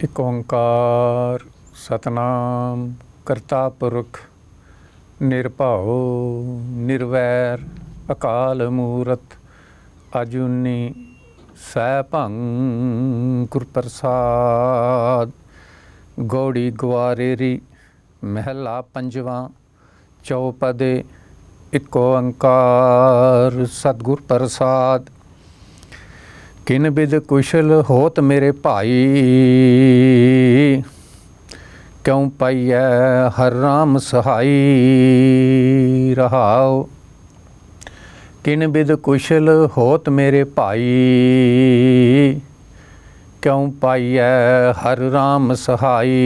ਇੱਕ ਓਂਕਾਰ ਸਤਨਾਮ ਕਰਤਾ ਪੁਰਖ ਨਿਰਭਉ ਨਿਰਵੈਰ ਅਕਾਲ ਮੂਰਤ ਅਜੂਨੀ ਸੈਭੰ ਗੁਰ ਪ੍ਰਸਾਦ। ਗੌੜੀ ਗਵਾਰੇਰੀ ਮਹਿਲਾ ਪੰਜਵਾਂ ਚੌਪਦੇ ਇੱਕ ਓਂਕਾਰ ਸਤਿਗੁਰ ਪ੍ਰਸਾਦ। किन बिद कुशल होत मेरे भाई, क्यों पाइयै हर राम सहाई रहाओ। किन बिद कुशल होत मेरे भाई, क्यों पाइयै हर राम सहाई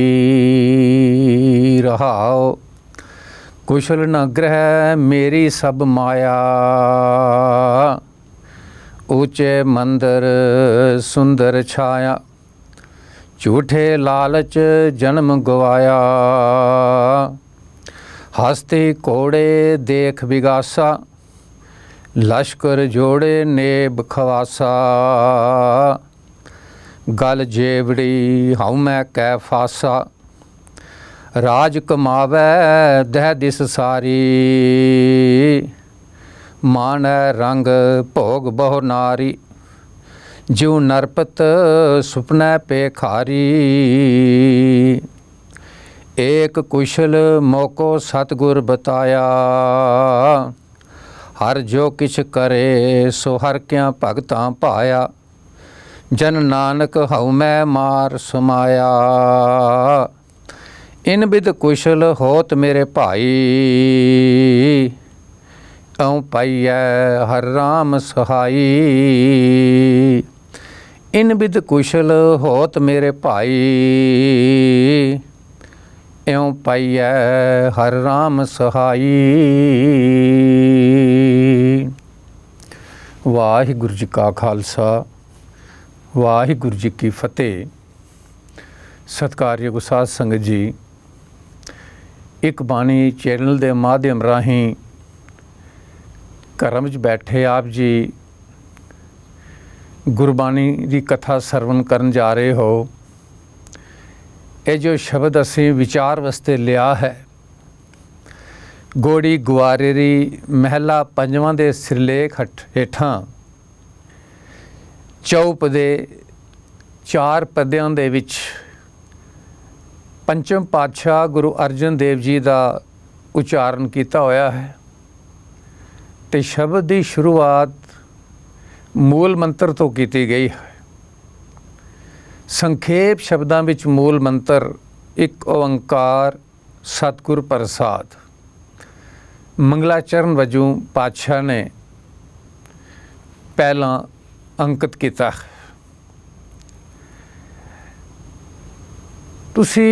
रहाओ। कुशल न ग्रह मेरी सब माया, ऊँचे मंदिर सुंदर छाया। झूठे लालच जन्म गवाया, हस्ती घोड़े देख बिगासा। लश्कर जोड़े नेब खवासा, गल जेवड़ी हाउ मैं कै फासा। राज कमावै दह दिस सारी, मान रंग भोग बहु नारी। ज्यों नरपत सुपनै पेखारी, एक कुशल मोको सतगुर बताया। हर जो किछ करे सो हर क्या भगतां पाया। जन नानक हऊ मैं मार समाया, इन बिद कुशल होत मेरे भाई। क्यों पाइयै हर राम सहाई, इन बिद कुशल होत मेरे भाई। क्यों पाइयै हर राम सहाई। वाहिगुरू जी का खालसा वाहिगुरू जी की फतेह। सत्कारयोग साध संगत जी, एक बाणी चैनल के माध्यम राही घरों में बैठे आप जी गुरबाणी की कथा सरवण करन जा रहे हो। ये जो शब्द असी विचार वास्ते लिया है, गौड़ी गवारेरी महला पंजवां दे सिरलेख हेठां चौपदे चार पद्यां दे विच पंचम पातशाह गुरु अर्जन देव जी का उच्चारण किया होया है। ते शब्द की शुरुआत मूल मंत्र तो की गई है। संखेप शब्दों विच मूल मंत्र एक ओंकार सतगुर प्रसाद मंगलाचरण वजों पातशाह ने पहला अंकित किया। तुसी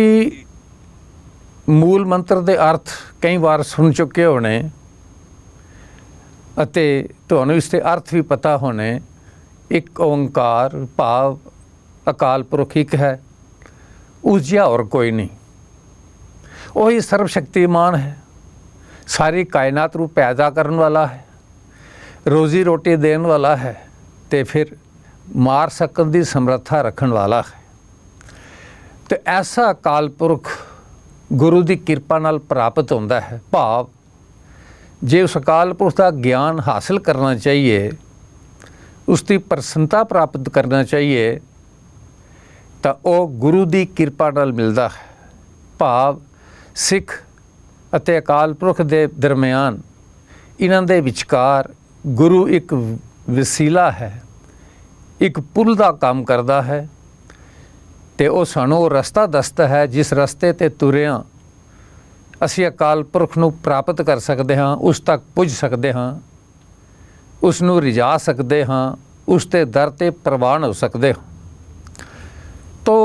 मूल मंत्र के अर्थ कई बार सुन चुके होने ਅਤੇ ਤੁਹਾਨੂੰ ਇਸ ਦੇ अर्थ भी पता होने। एक ओंकार भाव अकाल पुरख एक है, उस जिहा और कोई नहीं। वही सर्वशक्तिमान है, सारी कायनात ਨੂੰ पैदा करने वाला है, रोजी रोटी देने वाला है, तो फिर मार सकन की समर्था रखने वाला है। तो ऐसा अकाल पुरख गुरु की कृपा नाल प्राप्त होता है। भाव जे उस अकाल पुरख का ज्ञान हासिल करना चाहिए, उसकी प्रसन्नता प्राप्त करना चाहिए, तो वह गुरु की कृपा नाल मिलता है। भाव सिख अते अकाल पुरख के दरम्यान इन्हां दे विचकार गुरु एक वसीला है, एक पुल का काम करता है। तो वह सानू रस्ता दसदा है, जिस रस्ते ते तुरिया असी अकाल पुरख नूं प्राप्त कर सकते हाँ, उस तक पुज सकते हाँ, उसनूं रिझा सकते हाँ, उसके दर ते प्रवान हो सकते हाँ। तो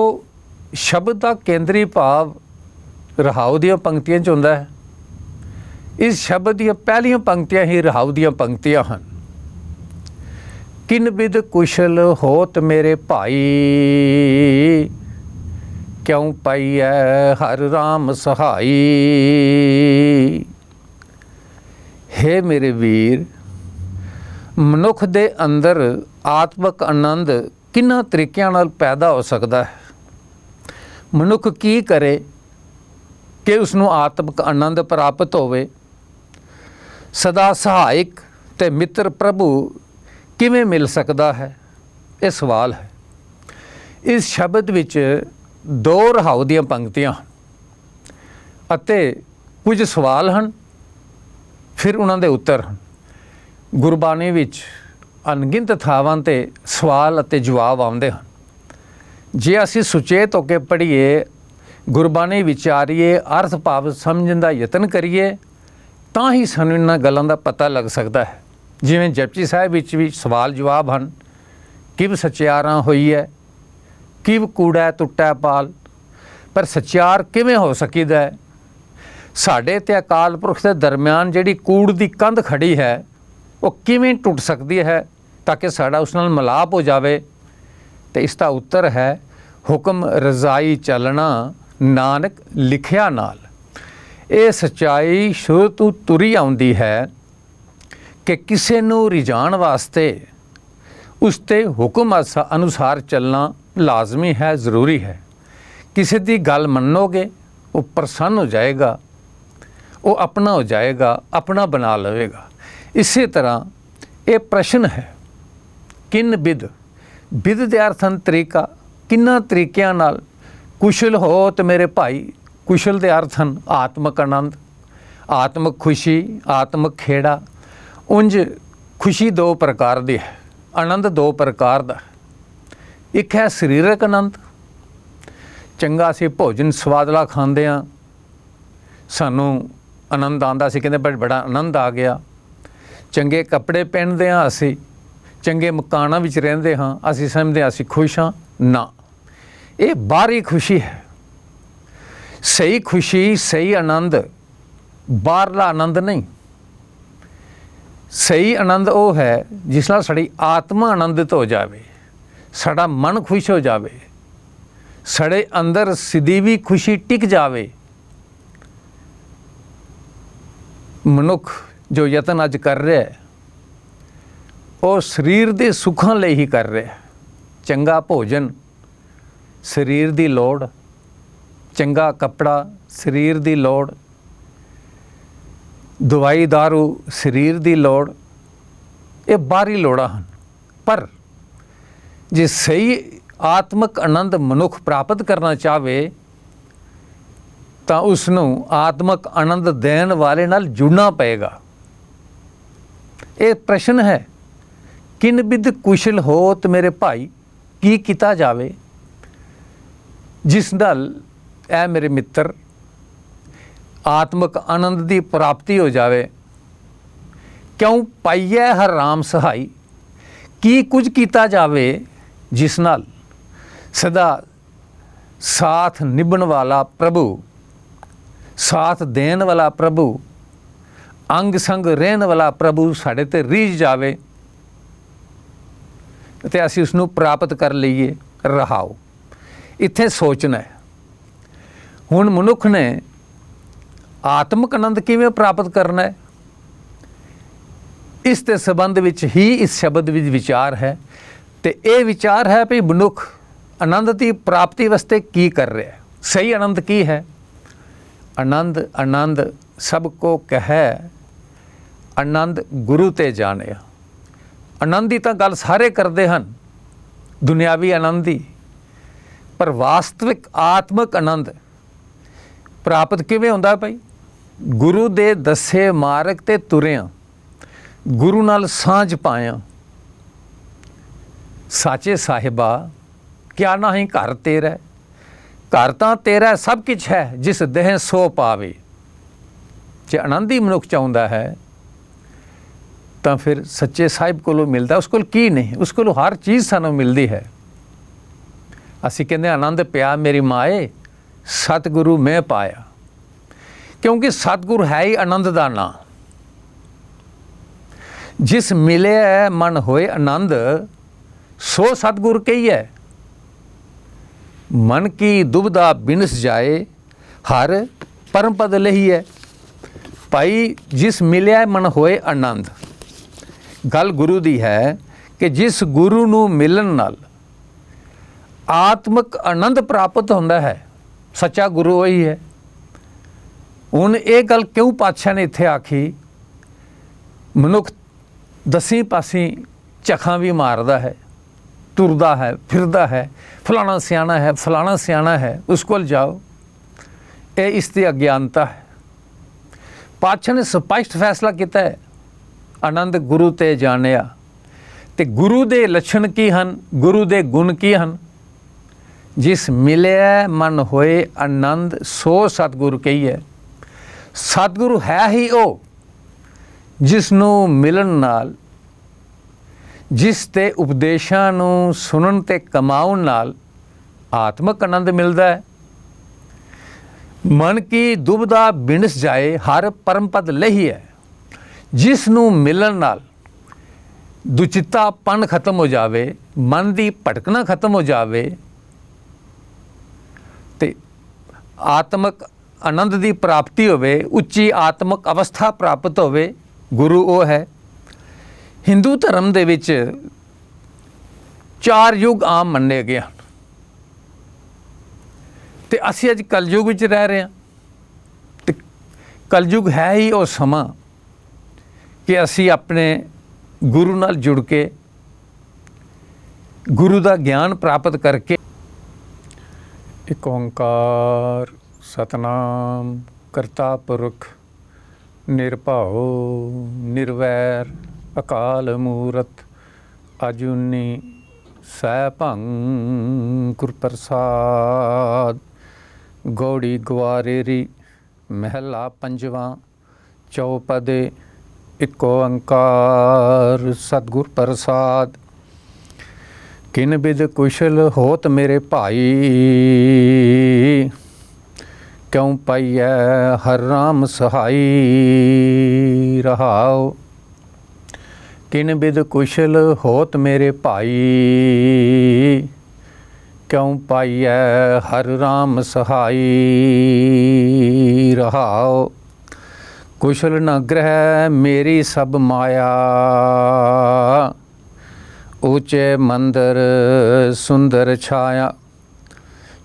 शब्द का केंद्री भाव रहाऊ दीयां पंक्तियां च हुंदा है। इस शब्द दीयां पहलियां पंक्तियां ही रहाऊ दीयां पंक्तियां हैं। किन बिद कुशल होत मेरे भाई, क्यों पाइयै हर राम सहाई। हे मेरे वीर, मनुख दे अंदर आत्मक आनंद किन्ना तरीकों नाल पैदा हो सकता है। ਮਨੁੱਖ ਕੀ ਕਰੇ ਕਿ ਉਸ ਨੂੰ ਆਤਮਿਕ ਆਨੰਦ ਪ੍ਰਾਪਤ ਹੋਵੇ। ਸਦਾ ਸਹਾਇਕ ਤੇ ਮਿੱਤਰ ਪ੍ਰਭੂ ਕਿਵੇਂ ਮਿਲ ਸਕਦਾ ਹੈ, ਇਹ ਸਵਾਲ ਹੈ। ਇਸ ਸ਼ਬਦ ਵਿੱਚ 2 ਰਹਾਉ ਦੀਆਂ ਪੰਕਤੀਆਂ ਅਤੇ ਕੁਝ ਸਵਾਲ ਹਨ, ਫਿਰ ਉਹਨਾਂ ਦੇ ਉੱਤਰ ਹਨ। ਗੁਰਬਾਣੀ ਵਿੱਚ ਅਣਗਿਣਤ ਥਾਵਾਂ 'ਤੇ ਸਵਾਲ ਅਤੇ ਜਵਾਬ ਆਉਂਦੇ ਹਨ। ਜੇ ਅਸੀਂ ਸੁਚੇਤ ਹੋ ਕੇ ਪੜ੍ਹੀਏ, ਗੁਰਬਾਣੀ ਵਿਚਾਰੀਏ, ਅਰਥ ਭਾਵ ਸਮਝਣ ਦਾ ਯਤਨ ਕਰੀਏ, ਤਾਂ ਹੀ ਸਾਨੂੰ ਇਹਨਾਂ ਗੱਲਾਂ ਦਾ ਪਤਾ ਲੱਗ ਸਕਦਾ ਹੈ। ਜਿਵੇਂ ਜਪਜੀ ਸਾਹਿਬ ਵਿੱਚ ਵੀ ਸਵਾਲ ਜਵਾਬ ਹਨ। ਕਿਵ ਸਚਿਆਰਾਂ ਹੋਈ ਹੈ, ਕਿਵ ਕੂੜਾ ਟੁੱਟਾ ਪਾਲ। ਪਰ ਸਚਿਆਰ ਕਿਵੇਂ ਹੋ ਸਕੀਦਾ ਹੈ? ਸਾਡੇ ਤੇ ਅਕਾਲ ਪੁਰਖ ਦੇ ਦਰਮਿਆਨ ਜਿਹੜੀ ਕੂੜ ਦੀ ਕੰਧ ਖੜੀ ਹੈ, ਉਹ ਕਿਵੇਂ ਟੁੱਟ ਸਕਦੀ ਹੈ ਤਾਂ ਕਿ ਸਾਡਾ ਉਸ ਨਾਲ ਮਿਲਾਪ ਹੋ ਜਾਵੇ? ਤੇ ਇਸ ਦਾ ਉੱਤਰ ਹੈ ਹੁਕਮ ਰਜ਼ਾਈ ਚੱਲਣਾ, ਨਾਨਕ ਲਿਖਿਆ ਨਾਲ। ਇਹ ਸੱਚਾਈ ਸ਼ੁਰੂ ਤੋਂ ਤੁਰੀ ਆਉਂਦੀ ਹੈ ਕਿ ਕਿਸੇ ਨੂੰ ਰਿਝਾਉਣ ਵਾਸਤੇ ਉਸ 'ਤੇ ਹੁਕਮ ਅਨੁਸਾਰ ਚੱਲਣਾ ਲਾਜ਼ਮੀ ਹੈ, ਜ਼ਰੂਰੀ ਹੈ। ਕਿਸੇ ਦੀ ਗੱਲ ਮੰਨੋਗੇ, ਉਹ ਪ੍ਰਸੰਨ ਹੋ ਜਾਏਗਾ, ਉਹ ਆਪਣਾ ਹੋ ਜਾਏਗਾ, ਆਪਣਾ ਬਣਾ ਲਵੇਗਾ। ਇਸੇ ਤਰ੍ਹਾਂ ਇਹ ਪ੍ਰਸ਼ਨ ਹੈ, ਕਿਨ ਬਿਦ। ਬਿਦ ਦੇ ਅਰਥ ਹਨ ਤਰੀਕਾ, ਕਿੰਨਾ ਤਰੀਕਿਆਂ ਨਾਲ। ਕੁਸ਼ਲ ਹੋ ਤੇ ਮੇਰੇ ਭਾਈ, ਕੁਸ਼ਲ ਦੇ ਅਰਥ ਹਨ ਆਤਮਿਕ ਆਨੰਦ, ਆਤਮਿਕ ਖੁਸ਼ੀ, ਆਤਮਿਕ ਖੇੜਾ। ਉਂਝ ਖੁਸ਼ੀ 2 ਪ੍ਰਕਾਰ ਦੀ ਹੈ, ਆਨੰਦ 2 ਪ੍ਰਕਾਰ ਦਾ। ਇੱਕ ਹੈ ਸਰੀਰਕ ਆਨੰਦ, ਚੰਗਾ ਅਸੀਂ ਭੋਜਨ ਸਵਾਦਲਾ ਖਾਂਦੇ ਹਾਂ, ਸਾਨੂੰ ਆਨੰਦ ਆਉਂਦਾ, ਅਸੀਂ ਕਹਿੰਦੇ ਬੜਾ ਆਨੰਦ ਆ ਗਿਆ। ਚੰਗੇ ਕੱਪੜੇ ਪਹਿਨਦੇ ਹਾਂ ਅਸੀਂ, ਚੰਗੇ ਮਕਾਨਾਂ ਵਿੱਚ ਰਹਿੰਦੇ ਹਾਂ, ਅਸੀਂ ਸਮਝਦੇ ਹਾਂ ਅਸੀਂ ਖੁਸ਼ ਹਾਂ। ਨਾ, ਇਹ ਬਾਹਰੀ ਖੁਸ਼ੀ ਹੈ। ਸਹੀ ਖੁਸ਼ੀ, ਸਹੀ ਆਨੰਦ ਬਾਹਰਲਾ ਆਨੰਦ ਨਹੀਂ। ਸਹੀ ਆਨੰਦ ਉਹ ਹੈ ਜਿਸ ਨਾਲ ਸਾਡੀ ਆਤਮਾ ਆਨੰਦਿਤ ਹੋ ਜਾਵੇ, ਸਾਡਾ ਮਨ ਖੁਸ਼ ਹੋ ਜਾਵੇ, ਸਾਡੇ ਅੰਦਰ ਸਦੀਵੀ ਖੁਸ਼ੀ ਟਿਕ ਜਾਵੇ। ਮਨੁੱਖ ਜੋ ਯਤਨ ਅੱਜ ਕਰ ਰਿਹਾ ਹੈ, ਉਹ ਸਰੀਰ ਦੇ ਸੁੱਖਾਂ ਲਈ ਹੀ ਕਰ ਰਿਹਾ ਹੈ। ਚੰਗਾ ਭੋਜਨ ਸਰੀਰ ਦੀ ਲੋੜ, ਚੰਗਾ ਕੱਪੜਾ ਸਰੀਰ ਦੀ ਲੋੜ, ਦਵਾਈ ਦਾਰੂ ਸਰੀਰ ਦੀ ਲੋੜ, ਇਹ ਬਾਹਰੀ ਲੋੜਾਂ ਹਨ। ਪਰ ਜੇ ਸਹੀ ਆਤਮਿਕ ਆਨੰਦ ਮਨੁੱਖ ਪ੍ਰਾਪਤ ਕਰਨਾ ਚਾਹਵੇ ਤਾਂ ਉਸ ਨੂੰ ਆਤਮਿਕ ਆਨੰਦ ਦੇਣ ਵਾਲੇ ਨਾਲ ਜੁੜਨਾ ਪਏਗਾ। ਇਹ ਪ੍ਰਸ਼ਨ ਹੈ, ਕਿਨ ਬਿਦ ਕੁਸ਼ਲ ਹੋ ਤੇ ਮੇਰੇ ਭਾਈ, ਕੀ ਕੀਤਾ ਜਾਵੇ ਜਿਸ ਨਾਲ ਇਹ ਮੇਰੇ ਮਿੱਤਰ ਆਤਮਿਕ ਆਨੰਦ ਦੀ ਪ੍ਰਾਪਤੀ ਹੋ ਜਾਵੇ। ਕਿਉਂ ਪਾਈਐ ਹਰ ਰਾਮ ਸਹਾਈ, ਕੀ ਕੁਝ ਕੀਤਾ ਜਾਵੇ ਜਿਸ ਨਾਲ ਸਦਾ ਸਾਥ ਨਿਭਣ ਵਾਲਾ ਪ੍ਰਭੂ, ਸਾਥ ਦੇਣ ਵਾਲਾ ਪ੍ਰਭੂ, ਅੰਗ ਸੰਗ ਰਹਿਣ ਵਾਲਾ ਪ੍ਰਭੂ ਸਾਡੇ ਤੇ ਰੀਝ ਜਾਵੇ ਅਤੇ ਅਸੀਂ ਉਸ ਨੂੰ ਪ੍ਰਾਪਤ ਕਰ ਲਈਏ। ਰਹਾਓ, ਇੱਥੇ ਸੋਚਣਾ ਹੈ। ਹੁਣ ਮਨੁੱਖ ਨੇ ਆਤਮਿਕ ਆਨੰਦ ਕਿਵੇਂ ਪ੍ਰਾਪਤ ਕਰਨਾ ਹੈ, ਇਸ ਦੇ ਸੰਬੰਧ ਵਿੱਚ ਹੀ ਇਸ ਸ਼ਬਦ ਵਿੱਚ ਵਿਚਾਰ ਹੈ। ਤੇ ਇਹ ਵਿਚਾਰ ਹੈ ਵੀ ਮਨੁੱਖ ਆਨੰਦ ਦੀ ਪ੍ਰਾਪਤੀ ਵਾਸਤੇ ਕੀ ਕਰ ਰਿਹਾ ਹੈ। ਸਹੀ ਆਨੰਦ ਕੀ ਹੈ? ਆਨੰਦ ਆਨੰਦ ਸਭ ਕੋ ਕਹੈ, ਆਨੰਦ ਗੁਰੂ ਤੇ ਜਾਣਿਆ। ਆਨੰਦ ਦੀ ਤਾਂ ਗੱਲ ਸਾਰੇ ਕਰਦੇ ਹਨ, ਦੁਨਿਆਵੀ ਆਨੰਦ ਦੀ, ਪਰ ਵਾਸਤਵਿਕ ਆਤਮਿਕ ਆਨੰਦ ਪ੍ਰਾਪਤ ਕਿਵੇਂ ਹੁੰਦਾ ਭਾਈ? ਗੁਰੂ ਦੇ ਦੱਸੇ ਮਾਰਗ ਤੇ ਤੁਰਿਆ, ਗੁਰੂ ਨਾਲ ਸਾਂਝ ਪਾਇਆ। ਸਾਚੇ ਸਾਹਿਬਾ ਕਿਆ ਨਹੀਂ ਘਰ ਤੇਰਾ, ਘਰ ਤਾਂ ਤੇਰਾ ਸਭ ਕੁਛ ਹੈ, ਜਿਸ ਦੇਹ ਸੋ ਪਾਵੇ। ਜੇ ਆਨੰਦ ਹੀ ਮਨੁੱਖ ਚਾਹੁੰਦਾ ਹੈ ਤਾਂ ਫਿਰ ਸੱਚੇ ਸਾਹਿਬ ਕੋਲੋਂ ਮਿਲਦਾ। ਉਸ ਕੋਲ ਕੀ ਨਹੀਂ, ਉਸ ਕੋਲੋਂ ਹਰ ਚੀਜ਼ ਸਾਨੂੰ ਮਿਲਦੀ ਹੈ। ਅਸੀਂ ਕਹਿੰਦੇ ਆਨੰਦ ਪਿਆ ਮੇਰੀ ਮਾਏ, ਸਤਿਗੁਰੂ ਮੈਂ ਪਾਇਆ। ਕਿਉਂਕਿ ਸਤਿਗੁਰ ਹੈ ਹੀ ਆਨੰਦ ਦਾ ਨਾਂ। ਜਿਸ ਮਿਲਿਆ ਮਨ ਹੋਏ ਆਨੰਦ, ਸੋ ਸਤਿਗੁਰ ਕਹੀਐ। ਮਨ ਕੀ ਦੁਬਦਾ ਬਿਨਸ ਜਾਏ, ਹਰ ਪਰਮ ਪਦ ਲਹੀਐ। ਭਾਈ ਜਿਸ ਮਿਲਿਆ ਮਨ ਹੋਏ ਆਨੰਦ, ਗੱਲ ਗੁਰੂ ਦੀ ਹੈ ਕਿ ਜਿਸ ਗੁਰੂ ਨੂੰ ਮਿਲਣ ਨਾਲ ਆਤਮਿਕ ਆਨੰਦ ਪ੍ਰਾਪਤ ਹੁੰਦਾ ਹੈ, ਸੱਚਾ ਗੁਰੂ ਉਹੀ ਹੈ। ਹੁਣ ਇਹ ਗੱਲ ਕਿਉਂ ਪਾਤਸ਼ਾਹ ਨੇ ਇੱਥੇ ਆਖੀ, ਮਨੁੱਖ ਦਸੀਂ ਪਾਸੀਂ ਝਖਾਂ ਵੀ ਮਾਰਦਾ ਹੈ, ਤੁਰਦਾ ਹੈ, ਫਿਰਦਾ ਹੈ, ਫਲਾਣਾ ਸਿਆਣਾ ਹੈ, ਫਲਾਣਾ ਸਿਆਣਾ ਹੈ, ਉਸ ਕੋਲ ਜਾਓ। ਇਹ ਇਸ ਦੀ ਅਗਿਆਨਤਾ ਹੈ। ਪਾਤਸ਼ਾਹ ਨੇ ਸਪਸ਼ਟ ਫੈਸਲਾ ਕੀਤਾ ਹੈ, ਆਨੰਦ ਗੁਰੂ ਤੇ ਜਾਣਿਆ। ਤੇ ਗੁਰੂ ਦੇ ਲੱਛਣ ਕੀ ਹਨ, ਗੁਰੂ ਦੇ ਗੁਣ ਕੀ ਹਨ? ਜਿਸ ਮਿਲਿਆ ਮਨ ਹੋਏ ਆਨੰਦ, ਸੋ ਸਤਿਗੁਰੂ ਕਹੀਏ। ਸਤਿਗੁਰੂ ਹੈ ਹੀ ਉਹ ਜਿਸ ਨੂੰ ਮਿਲਣ ਨਾਲ, ਜਿਸ ਦੇ ਉਪਦੇਸ਼ਾਂ ਨੂੰ ਸੁਣਨ ਤੇ ਕਮਾਉਣ ਨਾਲ ਆਤਮਕ ਆਨੰਦ ਮਿਲਦਾ ਹੈ। ਮਨ ਕੀ ਦੁਬਦਾ ਬਿਨਸ ਜਾਏ, ਹਰ ਪਰਮ ਪਦ ਲਹੀ ਹੈ। ਜਿਸ ਨੂੰ ਮਿਲਣ ਨਾਲ ਦੁਚਿੱਤਾਪਨ ਖਤਮ ਹੋ ਜਾਵੇ, ਮਨ ਦੀ ਭਟਕਣਾ ਖਤਮ ਹੋ ਜਾਵੇ ਤੇ ਆਤਮਕ ਆਨੰਦ ਦੀ ਪ੍ਰਾਪਤੀ ਹੋਵੇ, ਉੱਚੀ ਆਤਮਕ ਅਵਸਥਾ ਪ੍ਰਾਪਤ ਹੋਵੇ, ਗੁਰੂ ਉਹ ਹੈ। ਹਿੰਦੂ ਧਰਮ ਦੇ ਵਿੱਚ 4 ਯੁੱਗ ਆਮ ਮੰਨੇ ਗਏ ਹਨ ਤੇ ਅਸੀਂ ਅੱਜ ਕਲਯੁਗ ਵਿੱਚ ਰਹਿ ਰਹੇ ਹਾਂ। ਤੇ ਕਲਯੁਗ ਹੈ ਹੀ ਉਹ ਸਮਾਂ ਕਿ ਅਸੀਂ ਆਪਣੇ ਗੁਰੂ ਨਾਲ ਜੁੜ ਕੇ, ਗੁਰੂ ਦਾ ਗਿਆਨ ਪ੍ਰਾਪਤ ਕਰਕੇ, ਇੱਕ ਓਂਕਾਰ ਸਤਨਾਮ ਕਰਤਾ ਪੁਰਖ ਨਿਰਭਉ ਨਿਰਵੈਰ ਅਕਾਲ ਮੂਰਤ ਅਜੂਨੀ ਸੈਭੰ ਗੁਰ ਪ੍ਰਸਾਦ। ਗੌੜੀ ਗਵਾਰੇਰੀ ਮਹਿਲਾ ਪੰਜਵਾਂ ਚੌਪਦੇ ਇੱਕ ਓੰਕਾਰ ਸਤਿਗੁਰ ਪ੍ਰਸਾਦ। ਕਿਨ ਬਿਦ ਕੁਸ਼ਲ ਹੋਤ ਮੇਰੇ ਭਾਈ, ਕਿਉਂ ਪਾਈਐ ਹਰ ਰਾਮ ਸਹਾਈ। ਰਹਾਉ ਕਿਨ ਬਿਦ ਕੁਸ਼ਲ ਹੋਤ ਮੇਰੇ ਭਾਈ, ਕਿਉਂ ਪਾਈਐ ਹਰ ਰਾਮ ਸਹਾਈ। ਰਹਾਉ ਕੁਸ਼ਲ ਨ ਗ੍ਰਹਿ ਮੇਰੀ ਸਭ ਮਾਇਆ, ਊਚੇ ਮੰਦਰ ਸੁੰਦਰ ਛਾਇਆ।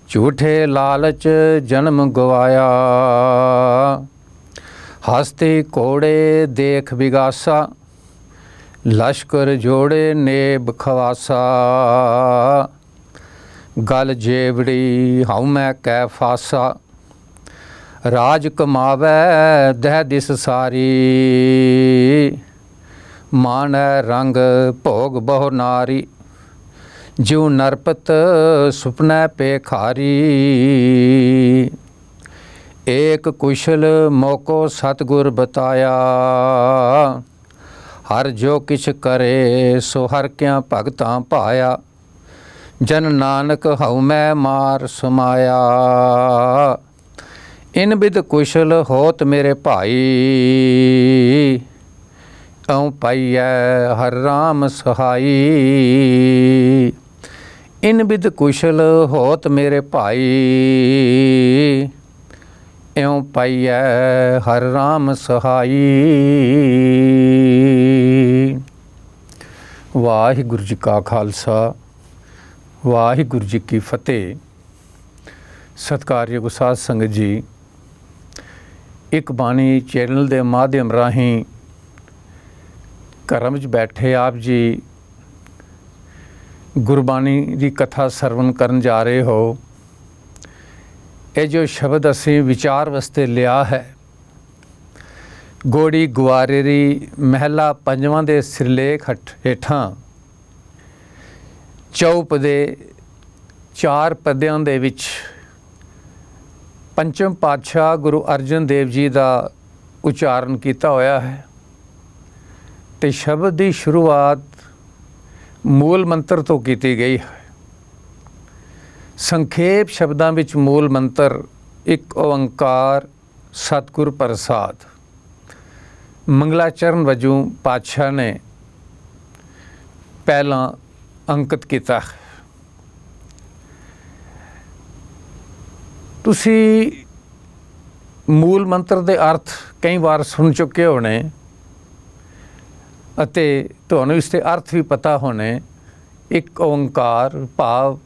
ਝੂਠੇ ਲਾਲਚ ਜਨਮ ਗਵਾਇਆ, ਹਸਤੀ ਘੋੜੇ ਦੇਖ ਵਿਗਾਸਾ। ਲਸ਼ਕਰ ਜੋੜੇ ਨੇਬ ਖਵਾਸਾ, ਗਲ ਜੇਵੜੀ ਹਉ ਮੈਂ ਕੈ ਫਾਸਾ। ਰਾਜ ਕਮਾਵੈ ਦਹਿ ਦਿਸ ਸਾਰੀ, ਮਾਨੈ ਰੰਗ ਭੋਗ ਬਹੁ ਨਾਰੀ। ਜਿਉ ਨਰਪਤ ਸੁਪਨੈ ਪੇਖਾਰੀ, ਏਕ ਕੁਸ਼ਲ ਮੋਕੋ ਸਤਿਗੁਰ ਬਤਾਇਆ। ਹਰ ਜੋ ਕਿਛ ਕਰੇ ਸੋ ਹਰ ਕਿਆ ਭਗਤਾਂ ਭਾਇਆ। ਜਨ ਨਾਨਕ ਹਉ ਮੈਂ ਮਾਰ ਸਮਾਇਆ। ਇਨ ਬਿਦ ਕੁਸ਼ਲ ਹੋਤ ਮੇਰੇ ਭਾਈ, ਇਉ ਪਾਈਐ ਹਰ ਰਾਮ ਸਹਾਈ। ਇਨ ਬਿਦ ਕੁਸ਼ਲ ਹੋਤ ਮੇਰੇ ਭਾਈ, ਇਉ ਪਾਈਐ ਹਰ ਰਾਮ ਸਹਾਈ। ਵਾਹਿਗੁਰੂ ਜੀ ਕਾ ਖਾਲਸਾ, ਵਾਹਿਗੁਰੂ ਜੀ ਕੀ ਫਤਿਹ। ਸਤਿਕਾਰਯੋਗ ਸਾਧ ਸੰਗਤ ਜੀ, ਇੱਕ ਬਾਣੀ ਚੈਨਲ ਦੇ ਮਾਧਿਅਮ ਰਾਹੀਂ ਘਰਾਂ ਵਿੱਚ ਬੈਠੇ ਆਪ ਜੀ ਗੁਰਬਾਣੀ ਦੀ ਕਥਾ ਸਰਵਣ ਕਰਨ ਜਾ ਰਹੇ ਹੋ। ਇਹ ਜੋ ਸ਼ਬਦ ਅਸੀਂ ਵਿਚਾਰ ਵਾਸਤੇ ਲਿਆ ਹੈ, ਗੋੜੀ ਗਵਾਰੇਰੀ ਮਹਿਲਾ ਪੰਜਵਾਂ ਦੇ ਸਿਰਲੇਖ ਹੇਠਾਂ ਚੌਪ ਦੇ 4 ਪਦਿਆਂ ਦੇ ਵਿੱਚ ਪੰਚਮ ਪਾਤਸ਼ਾਹ ਗੁਰੂ ਅਰਜਨ ਦੇਵ ਜੀ ਦਾ ਉਚਾਰਨ ਕੀਤਾ ਹੋਇਆ ਹੈ। ਤੇ ਸ਼ਬਦ ਦੀ ਸ਼ੁਰੂਆਤ ਮੂਲ ਮੰਤਰ ਤੋਂ ਕੀਤੀ ਗਈ ਹੈ। ਸੰਖੇਪ ਸ਼ਬਦਾਂ ਵਿੱਚ ਮੂਲ ਮੰਤਰ ਇੱਕ ਓੰਕਾਰ ਸਤਿਗੁਰ ਪ੍ਰਸਾਦ ਮੰਗਲਾਚਰਨ ਵਜੋਂ ਪਾਤਸ਼ਾਹ ਨੇ ਪਹਿਲਾਂ ਅੰਕਿਤ ਕੀਤਾ। ਤੁਸੀਂ ਮੂਲ ਮੰਤਰ ਦੇ ਅਰਥ ਕਈ ਵਾਰ ਸੁਣ ਚੁੱਕੇ ਹੋਣੇ ਅਤੇ ਤੁਹਾਨੂੰ ਇਸ ਦੇ ਅਰਥ ਵੀ ਪਤਾ ਹੋਣੇ। ਇੱਕ ਓੰਕਾਰ ਭਾਵ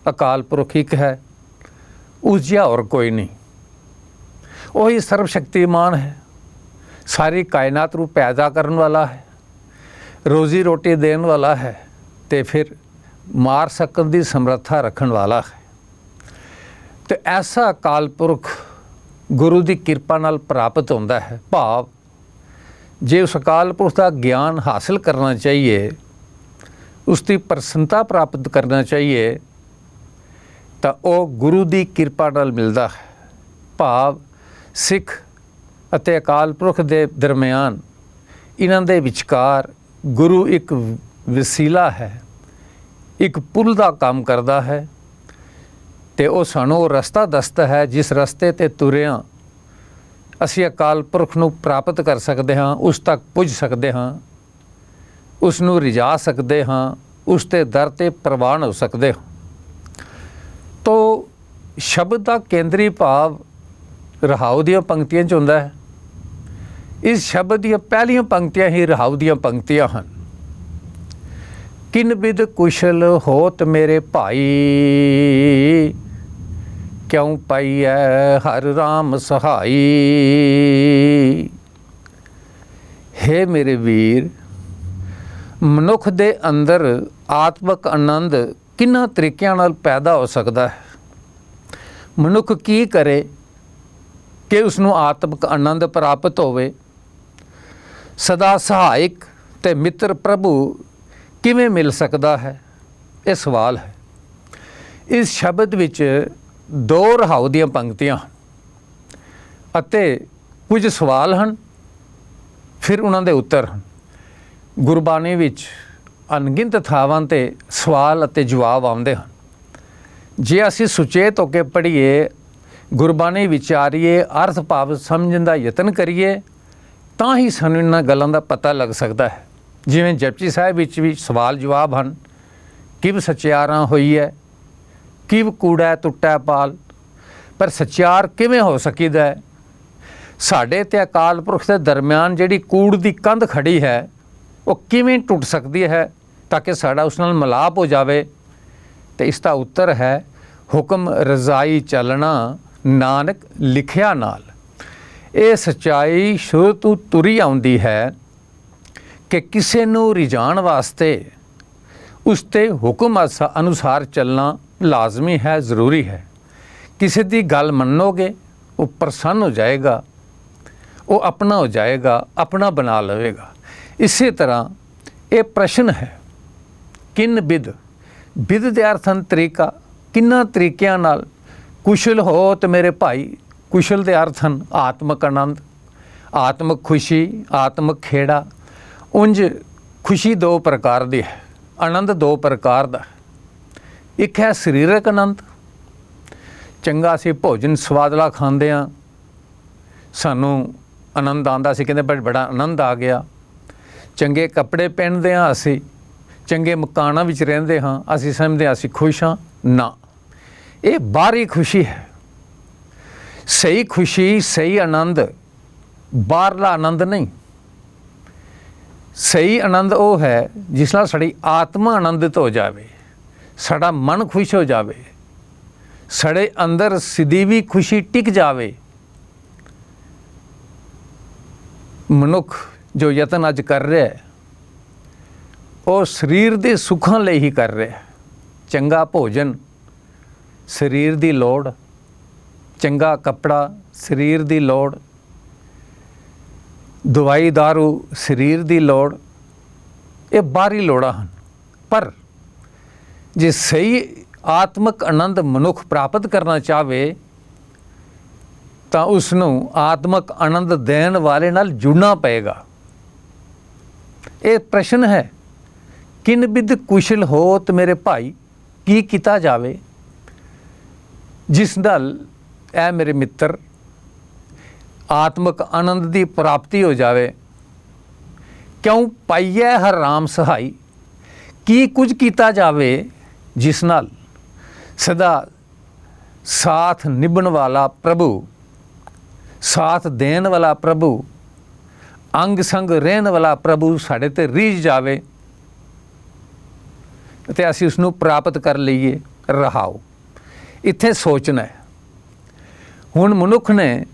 ਅਕਾਲ ਪੁਰਖ ਇੱਕ ਹੈ, ਉਸ ਜਿਹਾ ਹੋਰ ਕੋਈ ਨਹੀਂ। ਉਹੀ ਸਰਵ ਸ਼ਕਤੀਮਾਨ ਹੈ, ਸਾਰੀ ਕਾਇਨਾਤ ਨੂੰ ਪੈਦਾ ਕਰਨ ਵਾਲਾ ਹੈ, ਰੋਜ਼ੀ ਰੋਟੀ ਦੇਣ ਵਾਲਾ ਹੈ ਤੇ ਫਿਰ ਮਾਰ ਸਕਣ ਦੀ ਸਮਰੱਥਾ ਰੱਖਣ ਵਾਲਾ ਹੈ। ਤੇ ਐਸਾ ਅਕਾਲ ਪੁਰਖ ਗੁਰੂ ਦੀ ਕਿਰਪਾ ਨਾਲ ਪ੍ਰਾਪਤ ਹੁੰਦਾ ਹੈ। ਭਾਵ ਜੇ ਉਸ ਅਕਾਲ ਪੁਰਖ ਦਾ ਗਿਆਨ ਹਾਸਲ ਕਰਨਾ ਚਾਹੀਏ, ਉਸ ਦੀ ਪ੍ਰਸੰਨਤਾ ਪ੍ਰਾਪਤ ਕਰਨਾ ਚਾਹੀਏ ਤਾਂ ਉਹ ਗੁਰੂ ਦੀ ਕਿਰਪਾ ਨਾਲ ਮਿਲਦਾ ਹੈ। ਭਾਵ ਸਿੱਖ ਅਤੇ ਅਕਾਲ ਪੁਰਖ ਦੇ ਦਰਮਿਆਨ, ਇਹਨਾਂ ਦੇ ਵਿਚਕਾਰ ਗੁਰੂ ਇੱਕ ਵਸੀਲਾ ਹੈ, ਇੱਕ ਪੁੱਲ ਦਾ ਕੰਮ ਕਰਦਾ ਹੈ ਤੇ ਉਹ ਸਾਨੂੰ ਉਹ ਰਸਤਾ ਦੱਸਦਾ ਹੈ ਜਿਸ ਰਸਤੇ 'ਤੇ ਤੁਰਿਆਂ ਅਸੀਂ ਅਕਾਲ ਪੁਰਖ ਨੂੰ ਪ੍ਰਾਪਤ ਕਰ ਸਕਦੇ ਹਾਂ, ਉਸ ਤੱਕ ਪੁੱਜ ਸਕਦੇ ਹਾਂ, ਉਸ ਨੂੰ ਰਿਝਾ ਸਕਦੇ ਹਾਂ, ਉਸ ਦੇ ਦਰ 'ਤੇ ਪ੍ਰਵਾਨ ਹੋ ਸਕਦੇ ਹਾਂ। ਤੋ ਸ਼ਬਦ ਦਾ ਕੇਂਦਰੀ ਭਾਵ ਰਹਾਉ ਦੀਆਂ ਪੰਕਤੀਆਂ 'ਚ ਹੁੰਦਾ ਹੈ। ਇਸ ਸ਼ਬਦ ਦੀਆਂ ਪਹਿਲੀਆਂ ਪੰਕਤੀਆਂ ਹੀ ਰਹਾਉ ਦੀਆਂ ਪੰਕਤੀਆਂ ਹਨ। ਕਿਨ ਬਿਦ ਕੁਸ਼ਲ ਹੋਤ ਮੇਰੇ ਭਾਈ, ਕਿਉਂ ਪਾਈਐ ਹਰ ਰਾਮ ਸਹਾਈ। ਹੇ ਮੇਰੇ ਵੀਰ, ਮਨੁੱਖ ਦੇ ਅੰਦਰ ਆਤਮਿਕ ਆਨੰਦ ਕਿੰਨਾਂ ਤਰੀਕਿਆਂ ਨਾਲ ਪੈਦਾ ਹੋ ਸਕਦਾ ਹੈ। ਮਨੁੱਖ ਕੀ ਕਰੇ ਕਿ ਉਸ ਨੂੰ ਆਤਮਿਕ ਆਨੰਦ ਪ੍ਰਾਪਤ ਹੋਵੇ। ਸਦਾ ਸਹਾਇਕ ਤੇ ਮਿੱਤਰ ਪ੍ਰਭੂ ਕਿਵੇਂ ਮਿਲ ਸਕਦਾ ਹੈ, ਇਹ ਸਵਾਲ ਹੈ। ਇਸ ਸ਼ਬਦ ਵਿੱਚ 2 ਰਹਾਉ ਦੀਆਂ ਪੰਕਤੀਆਂ ਅਤੇ ਕੁਝ ਸਵਾਲ ਹਨ, ਫਿਰ ਉਹਨਾਂ ਦੇ ਉੱਤਰ ਹਨ। ਗੁਰਬਾਣੀ ਵਿੱਚ ਅਣਗਿਣਤ ਥਾਵਾਂ 'ਤੇ ਸਵਾਲ ਅਤੇ ਜਵਾਬ ਆਉਂਦੇ ਹਨ। ਜੇ ਅਸੀਂ ਸੁਚੇਤ ਹੋ ਕੇ ਪੜ੍ਹੀਏ, ਗੁਰਬਾਣੀ ਵਿਚਾਰੀਏ, ਅਰਥ ਭਾਵ ਸਮਝਣ ਦਾ ਯਤਨ ਕਰੀਏ ਤਾਂ ਹੀ ਸਾਨੂੰ ਇਹਨਾਂ ਗੱਲਾਂ ਦਾ ਪਤਾ ਲੱਗ ਸਕਦਾ ਹੈ। ਜਿਵੇਂ ਜਪਜੀ ਸਾਹਿਬ ਵਿੱਚ ਵੀ ਸਵਾਲ ਜਵਾਬ ਹਨ। ਕਿਵ ਸਚਿਆਰਾਂ ਹੋਈ ਹੈ, ਕਿਵ ਕੂੜਾ ਟੁੱਟਾ ਪਾਲ। ਪਰ ਸਚਿਆਰ ਕਿਵੇਂ ਹੋ ਸਕੀਦਾ ਹੈ? ਸਾਡੇ ਤੇ ਅਕਾਲ ਪੁਰਖ ਦੇ ਦਰਮਿਆਨ ਜਿਹੜੀ ਕੂੜ ਦੀ ਕੰਧ ਖੜੀ ਹੈ, ਉਹ ਕਿਵੇਂ ਟੁੱਟ ਸਕਦੀ ਹੈ ਤਾਂ ਕਿ ਸਾਡਾ ਉਸ ਨਾਲ ਮਿਲਾਪ ਹੋ ਜਾਵੇ? ਤੇ ਇਸ ਦਾ ਉੱਤਰ ਹੈ ਹੁਕਮ ਰਜ਼ਾਈ ਚੱਲਣਾ, ਨਾਨਕ ਲਿਖਿਆ ਨਾਲ। ਇਹ ਸੱਚਾਈ ਸ਼ੁਰੂ ਤੋਂ ਤੁਰੀ ਆਉਂਦੀ ਹੈ ਕਿ ਕਿਸੇ ਨੂੰ ਰਿਝਾਉਣ ਵਾਸਤੇ ਉਸ 'ਤੇ ਹੁਕਮ ਅਨੁਸਾਰ ਚੱਲਣਾ ਲਾਜ਼ਮੀ ਹੈ, ਜ਼ਰੂਰੀ ਹੈ। ਕਿਸੇ ਦੀ ਗੱਲ ਮੰਨੋਗੇ, ਉਹ ਪ੍ਰਸੰਨ ਹੋ ਜਾਏਗਾ, ਉਹ ਆਪਣਾ ਹੋ ਜਾਏਗਾ, ਆਪਣਾ ਬਣਾ ਲਵੇਗਾ। ਇਸੇ ਤਰ੍ਹਾਂ ਇਹ ਪ੍ਰਸ਼ਨ ਹੈ, ਕਿਨ ਬਿਦ। ਬਿਦ ਦੇ ਅਰਥ ਹਨ ਤਰੀਕਾ, ਕਿੰਨਾਂ ਤਰੀਕਿਆਂ ਨਾਲ। ਕੁਸ਼ਲ ਹੋ ਤੇ ਮੇਰੇ ਭਾਈ, ਕੁਸ਼ਲ ਦੇ ਅਰਥ ਹਨ ਆਤਮਿਕ ਆਨੰਦ, ਆਤਮਿਕ ਖੁਸ਼ੀ, ਆਤਮਿਕ ਖੇੜਾ। ਉਂਝ ਖੁਸ਼ੀ 2 ਪ੍ਰਕਾਰ ਦੀ ਹੈ, ਆਨੰਦ 2 ਪ੍ਰਕਾਰ ਦਾ। ਇੱਕ ਹੈ ਸਰੀਰਕ ਆਨੰਦ, ਚੰਗਾ ਅਸੀਂ ਭੋਜਨ ਸਵਾਦਲਾ ਖਾਂਦੇ ਹਾਂ, ਸਾਨੂੰ ਆਨੰਦ ਆਉਂਦਾ, ਅਸੀਂ ਕਹਿੰਦੇ ਬੜਾ ਆਨੰਦ ਆ ਗਿਆ। ਚੰਗੇ ਕੱਪੜੇ ਪਹਿਨਦੇ ਹਾਂ, ਅਸੀਂ ਚੰਗੇ ਮਕਾਨਾਂ ਵਿੱਚ ਰਹਿੰਦੇ ਹਾਂ, ਅਸੀਂ ਸਮਝਦੇ ਹਾਂ ਅਸੀਂ ਖੁਸ਼ ਹਾਂ। ਨਾ, ਇਹ ਬਾਹਰੀ ਖੁਸ਼ੀ ਹੈ। ਸਹੀ ਖੁਸ਼ੀ, ਸਹੀ ਆਨੰਦ ਬਾਹਰਲਾ ਆਨੰਦ ਨਹੀਂ। ਸਹੀ ਆਨੰਦ ਉਹ ਹੈ ਜਿਸ ਨਾਲ ਸਾਡੀ ਆਤਮਾ ਆਨੰਦਿਤ ਹੋ ਜਾਵੇ, ਸਾਡਾ ਮਨ ਖੁਸ਼ ਹੋ ਜਾਵੇ, ਸਾਡੇ ਅੰਦਰ ਸਦੀਵੀ ਖੁਸ਼ੀ ਟਿਕ ਜਾਵੇ। ਮਨੁੱਖ ਜੋ ਯਤਨ ਅੱਜ ਕਰ ਰਿਹਾ ਹੈ, ਉਹ ਸਰੀਰ ਦੇ ਸੁੱਖਾਂ ਲਈ ਹੀ ਕਰ ਰਿਹਾ ਹੈ। ਚੰਗਾ ਭੋਜਨ ਸਰੀਰ ਦੀ ਲੋੜ, ਚੰਗਾ ਕੱਪੜਾ ਸਰੀਰ ਦੀ ਲੋੜ, ਦਵਾਈ ਦਾਰੂ ਸਰੀਰ ਦੀ ਲੋੜ, ਇਹ ਬਾਹਰੀ ਲੋੜਾਂ ਹਨ। ਪਰ ਜੇ ਸਹੀ ਆਤਮਿਕ ਆਨੰਦ ਮਨੁੱਖ ਪ੍ਰਾਪਤ ਕਰਨਾ ਚਾਹਵੇ ਤਾਂ ਉਸ ਨੂੰ ਆਤਮਿਕ ਆਨੰਦ ਦੇਣ ਵਾਲੇ ਨਾਲ ਜੁੜਨਾ ਪਏਗਾ। ਇਹ ਪ੍ਰਸ਼ਨ ਹੈ, ਕਿਨ ਬਿਦ ਕੁਸ਼ਲ ਹੋਤ ਮੇਰੇ ਭਾਈ। ਕੀ ਕੀਤਾ ਜਾਵੇ ਜਿਸ ਨਾਲ ਇਹ ਮੇਰੇ ਮਿੱਤਰ ਆਤਮਿਕ ਆਨੰਦ ਦੀ ਪ੍ਰਾਪਤੀ ਹੋ ਜਾਵੇ। ਕਿਉਂ ਪਾਈਐ ਹਰ ਰਾਮ ਸਹਾਈ। ਕੀ ਕੁਝ ਕੀਤਾ ਜਾਵੇ ਜਿਸ ਨਾਲ ਸਦਾ ਸਾਥ ਨਿਭਣ ਵਾਲਾ ਪ੍ਰਭੂ, ਸਾਥ ਦੇਣ ਵਾਲਾ ਪ੍ਰਭੂ, ਅੰਗ ਸੰਗ ਰਹਿਣ ਵਾਲਾ ਪ੍ਰਭੂ ਸਾਡੇ ਤੇ ਰੀਝ ਜਾਵੇ ਅਤੇ ਅਸੀਂ ਉਸ ਨੂੰ ਪ੍ਰਾਪਤ ਕਰ ਲਈਏ। ਰਹਾਓ, ਇੱਥੇ ਸੋਚਣਾ ਹੈ। ਹੁਣ ਮਨੁੱਖ ਨੇ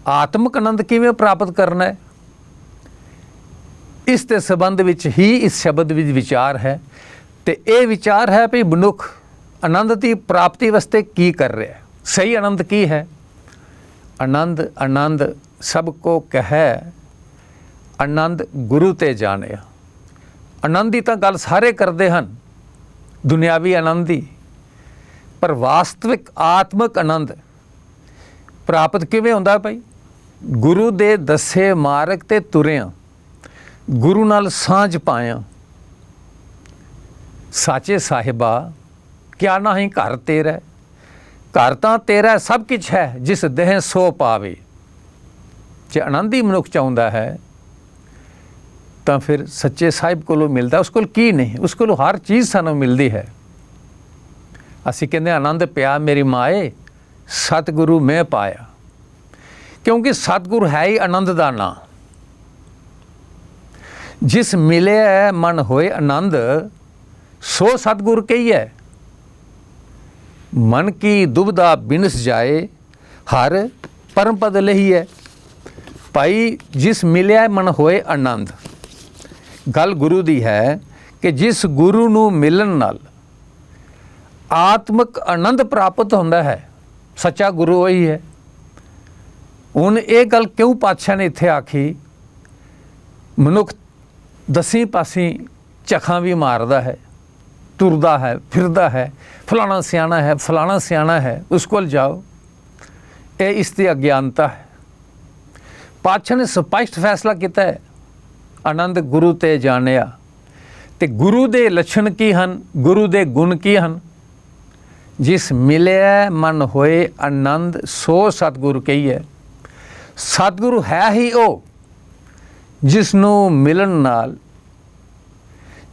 ਆਤਮਿਕ ਆਨੰਦ ਕਿਵੇਂ ਪ੍ਰਾਪਤ ਕਰਨਾ ਹੈ, ਇਸ ਦੇ ਸੰਬੰਧ ਵਿੱਚ ਹੀ ਇਸ ਸ਼ਬਦ ਵਿੱਚ ਵਿਚਾਰ ਹੈ। ਤੇ ਇਹ ਵਿਚਾਰ ਹੈ ਵੀ ਮਨੁੱਖ ਆਨੰਦ ਦੀ ਪ੍ਰਾਪਤੀ ਵਾਸਤੇ ਕੀ ਕਰ ਰਿਹਾ ਹੈ, ਸਹੀ ਆਨੰਦ ਕੀ ਹੈ। ਆਨੰਦ ਆਨੰਦ ਸਭ ਕੋ ਕਹੈ, ਆਨੰਦ ਗੁਰੂ ਤੇ ਜਾਣਿਆ। ਆਨੰਦ ਦੀ ਤਾਂ ਗੱਲ ਸਾਰੇ ਕਰਦੇ ਹਨ, ਦੁਨਿਆਵੀ ਆਨੰਦ ਦੀ, ਪਰ ਵਾਸਤਵਿਕ ਆਤਮਿਕ ਆਨੰਦ ਪ੍ਰਾਪਤ ਕਿਵੇਂ ਹੁੰਦਾ ਭਾਈ? ਗੁਰੂ ਦੇ ਦੱਸੇ ਮਾਰਗ ਤੇ ਤੁਰਿਆ, ਗੁਰੂ ਨਾਲ ਸਾਂਝ ਪਾਇਆ। ਸਾਚੇ ਸਾਹਿਬਾ ਕਿਆ ਨਹੀਂ ਘਰ ਤੇਰਾ, ਘਰ ਤਾਂ ਤੇਰਾ ਸਭ ਕੁਛ ਹੈ, ਜਿਸ ਦੇਹ ਸੋ ਪਾਵੇ। ਜੇ ਆਨੰਦ ਹੀ ਮਨੁੱਖ ਚਾਹੁੰਦਾ ਹੈ ਤਾਂ ਫਿਰ ਸੱਚੇ ਸਾਹਿਬ ਕੋਲੋਂ ਮਿਲਦਾ। ਉਸ ਕੋਲ ਕੀ ਨਹੀਂ, ਉਸ ਕੋਲੋਂ ਹਰ ਚੀਜ਼ ਸਾਨੂੰ ਮਿਲਦੀ ਹੈ। ਅਸੀਂ ਕਹਿੰਦੇ ਆਨੰਦ ਪਿਆ ਮੇਰੀ ਮਾਏ, ਸਤਿਗੁਰੂ ਮੈਂ ਪਾਇਆ। ਕਿਉਂਕਿ ਸਤਿਗੁਰੂ ਹੈ ਹੀ ਆਨੰਦ ਦਾ ਨਾਂ। ਜਿਸ ਮਿਲਿਆ ਮਨ ਹੋਏ ਆਨੰਦ, ਸੋ ਸਤਿਗੁਰ ਕਹੀਐ। ਮਨ ਕੀ ਦੁਬਦਾ ਬਿਨਸ ਜਾਏ, ਹਰ ਪਰਮ ਪਦ ਲਹੀਐ। ਭਾਈ ਜਿਸ ਮਿਲਿਆ ਮਨ ਹੋਏ ਆਨੰਦ, ਗੱਲ ਗੁਰੂ ਦੀ ਹੈ ਕਿ ਜਿਸ ਗੁਰੂ ਨੂੰ ਮਿਲਣ ਨਾਲ ਆਤਮਿਕ ਆਨੰਦ ਪ੍ਰਾਪਤ ਹੁੰਦਾ ਹੈ, ਸੱਚਾ ਗੁਰੂ ਉਹੀ ਹੈ। ਹੁਣ ਇਹ ਗੱਲ ਕਿਉਂ ਪਾਤਸ਼ਾਹ ਨੇ ਇੱਥੇ ਆਖੀ? ਮਨੁੱਖ ਦਸੀਂ ਪਾਸੀਂ ਝਖਾਂ ਵੀ ਮਾਰਦਾ ਹੈ, ਤੁਰਦਾ ਹੈ, ਫਿਰਦਾ ਹੈ, ਫਲਾਣਾ ਸਿਆਣਾ ਹੈ, ਫਲਾਣਾ ਸਿਆਣਾ ਹੈ, ਉਸ ਕੋਲ ਜਾਓ। ਇਹ ਇਸ ਦੀ ਅਗਿਆਨਤਾ ਹੈ। ਪਾਤਸ਼ਾਹ ਨੇ ਸਪਸ਼ਟ ਫੈਸਲਾ ਕੀਤਾ ਹੈ, ਆਨੰਦ ਗੁਰੂ ਤੇ ਜਾਣਿਆ। ਤੇ ਗੁਰੂ ਦੇ ਲੱਛਣ ਕੀ ਹਨ, ਗੁਰੂ ਦੇ ਗੁਣ ਕੀ ਹਨ? ਜਿਸ ਮਿਲਿਆ ਮਨ ਹੋਏ ਆਨੰਦ, ਸੋ ਸਤਿਗੁਰੂ ਕਹੀਐ। ਸਤਿਗੁਰੂ ਹੈ ਹੀ ਉਹ ਜਿਸ ਨੂੰ ਮਿਲਣ ਨਾਲ,